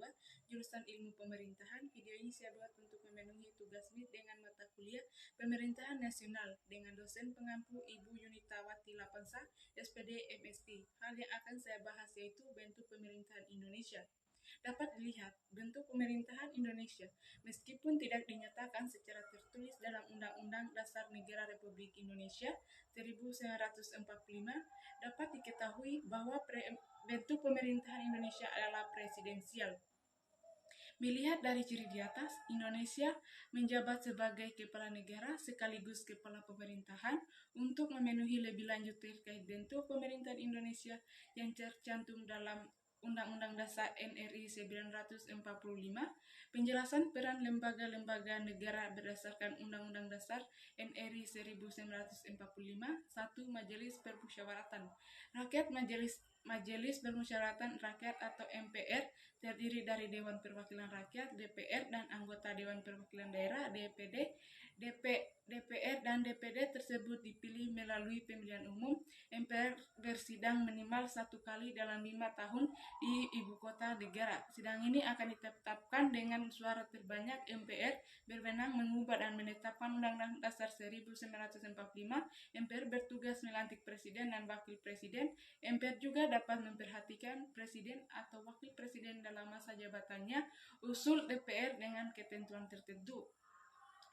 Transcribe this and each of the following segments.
2, jurusan Ilmu Pemerintahan. Video ini saya buat untuk memenuhi tugas MIT dengan mata kuliah Pemerintahan Nasional dengan dosen pengampu Ibu Yunitawati Lapansa, SPD MSc. Hal yang akan saya bahas yaitu bentuk pemerintahan Indonesia. Dapat dilihat, bentuk pemerintahan Indonesia, meskipun tidak dinyatakan secara tertulis dalam Undang-Undang Dasar Negara Republik Indonesia 1945, dapat diketahui bahwa bentuk pemerintahan Indonesia adalah presidensial. Melihat dari ciri di atas, Indonesia menjabat sebagai kepala negara sekaligus kepala pemerintahan. Untuk memenuhi lebih lanjut terkait bentuk pemerintahan Indonesia yang tercantum dalam Undang-Undang Dasar NRI 1945, penjelasan peran lembaga-lembaga negara berdasarkan Undang-Undang Dasar NRI 1945, 1. Majelis Permusyawaratan Rakyat. Majelis Permusyawaratan Rakyat atau MPR terdiri dari Dewan Perwakilan Rakyat (DPR) dan anggota Dewan Perwakilan Daerah (DPD). DPR dan DPD tersebut dipilih melalui pemilihan umum. MPR bersidang minimal 1 kali dalam 5 tahun di ibu kota negara. Sidang ini akan ditetapkan dengan suara terbanyak. MPR berwenang mengubah dan menetapkan Undang-Undang Dasar 1945. MPR bertugas melantik presiden dan wakil presiden. MPR juga dapat memperhatikan presiden atau wakil presiden dalam masa jabatannya. Usul DPR dengan ketentuan tertentu.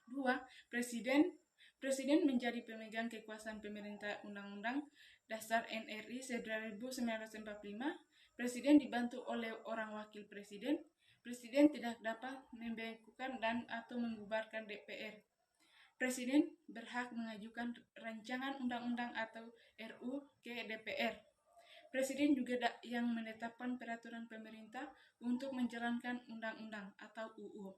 2. Presiden menjadi pemegang kekuasaan pemerintah. Undang-Undang Dasar NRI 1945. Presiden dibantu oleh orang wakil presiden. Presiden tidak dapat membekukan dan atau membubarkan DPR. Presiden berhak mengajukan rancangan undang-undang atau RU ke DPR. Presiden juga yang menetapkan peraturan pemerintah untuk menjalankan undang-undang atau UU.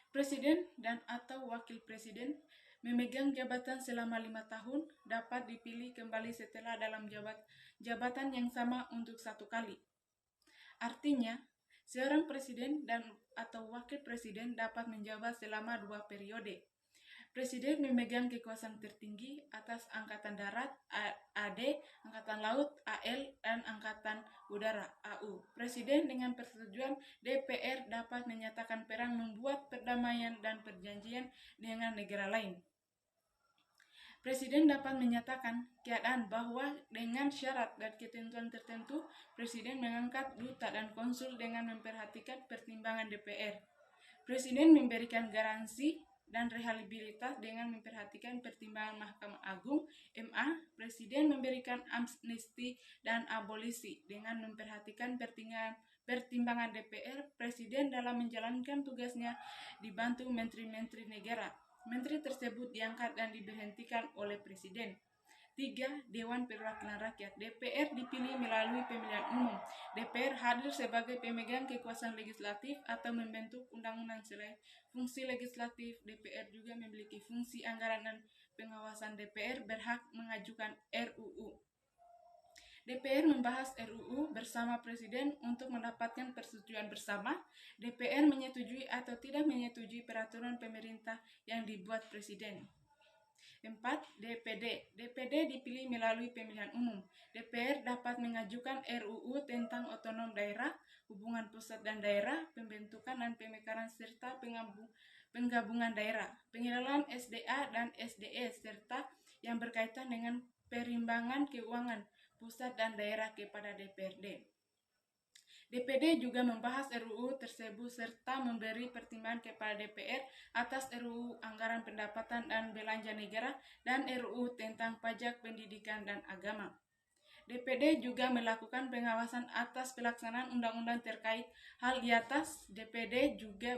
Presiden dan atau wakil presiden memegang jabatan selama 5 tahun, dapat dipilih kembali setelah dalam jabatan yang sama untuk 1 kali. Artinya, seorang presiden dan atau wakil presiden dapat menjabat selama 2 periode. Presiden memegang kekuasaan tertinggi atas Angkatan Darat AD, Angkatan Laut AL, dan Angkatan Udara AU. Presiden dengan persetujuan DPR dapat menyatakan perang membuat perdamaian dan perjanjian dengan negara lain. Presiden dapat menyatakan keadaan bahwa dengan syarat dan ketentuan tertentu, Presiden mengangkat duta dan konsul dengan memperhatikan pertimbangan DPR. Presiden memberikan garansi dan rehabilitas dengan memperhatikan pertimbangan Mahkamah Agung (MA). Presiden memberikan amnesti dan abolisi dengan memperhatikan pertimbangan DPR. Presiden dalam menjalankan tugasnya dibantu menteri-menteri negara. Menteri tersebut diangkat dan diberhentikan oleh Presiden. 3. Dewan Perwakilan Rakyat. DPR dipilih melalui pemilihan umum. DPR hadir sebagai pemegang kekuasaan legislatif atau membentuk undang-undang. Selain fungsi legislatif, DPR juga memiliki fungsi anggaran dan pengawasan. DPR berhak mengajukan RUU. DPR membahas RUU bersama Presiden untuk mendapatkan persetujuan bersama. DPR menyetujui atau tidak menyetujui peraturan pemerintah yang dibuat Presiden. 4. DPD. DPD dipilih melalui pemilihan umum. DPR dapat mengajukan RUU tentang otonom daerah, hubungan pusat dan daerah, pembentukan dan pemekaran serta penggabungan daerah, pengelolaan SDA dan SDE, serta yang berkaitan dengan perimbangan keuangan pusat dan daerah kepada DPRD. DPD juga membahas RUU tersebut serta memberi pertimbangan kepada DPR atas RUU Anggaran Pendapatan dan Belanja Negara dan RUU tentang Pajak Pendidikan dan Agama. DPD juga melakukan pengawasan atas pelaksanaan undang-undang terkait hal di atas. DPD juga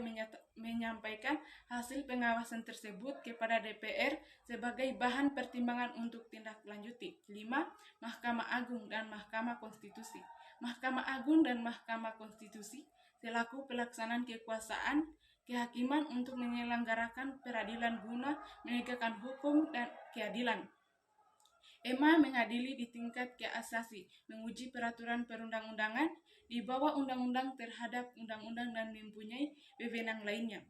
menyampaikan hasil pengawasan tersebut kepada DPR sebagai bahan pertimbangan untuk tindak lanjuti. 5. Mahkamah Agung dan Mahkamah Konstitusi. Mahkamah Agung dan Mahkamah Konstitusi selaku pelaksanaan kekuasaan kehakiman untuk menyelenggarakan peradilan guna menegakkan hukum dan keadilan. MA mengadili di tingkat keasasi, menguji peraturan perundang-undangan di bawah undang-undang terhadap undang-undang dan mempunyai wewenang lainnya.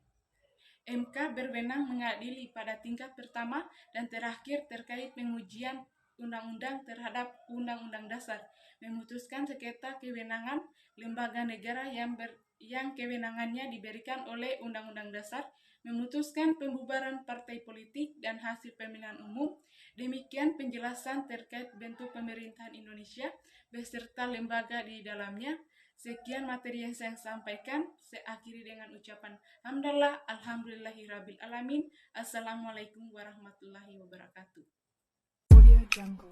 MK berwenang mengadili pada tingkat pertama dan terakhir terkait pengujian undang-undang terhadap Undang-Undang Dasar, memutuskan sengketa kewenangan lembaga negara yang kewenangannya diberikan oleh Undang-Undang Dasar, memutuskan pembubaran partai politik dan hasil pemilihan umum. Demikian penjelasan terkait bentuk pemerintahan Indonesia beserta lembaga di dalamnya. Sekian materi yang saya sampaikan. Saya akhiri dengan ucapan hamdalah, alhamdulillahirabbil alamin. Assalamualaikum warahmatullahi wabarakatuh. Audio Jungle.